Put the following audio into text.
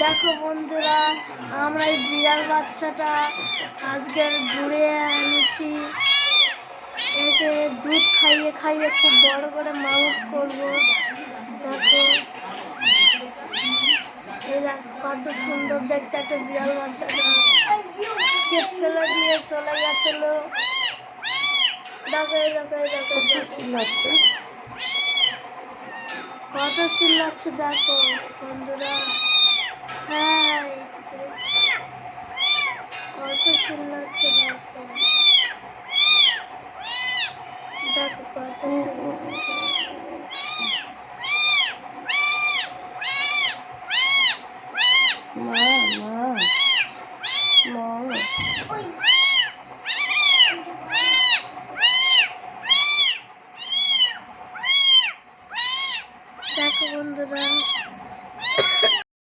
দেখো বন্ধুরা, আমরা এই বিড়াল বাচ্চাটা আজকে ঘুরে এনেছি। একে দুধ খাইয়ে খাইয়ে খুব বড় করে মানুষ করবো। দেখো, এই দেখো কত সুন্দর দেখতে একটা বিড়াল বাচ্চাটা। কে ফেলে দিয়ে চলে গেছিল। দেখো দেখো দেখো চিল্লাচ্ছে, কত চিল্লাচ্ছে দেখো বন্ধুরা। হ্যাঁ, কত চিল্লাচ্ছে দেখো। দেখো কত চিল্লাচ্ছে। মা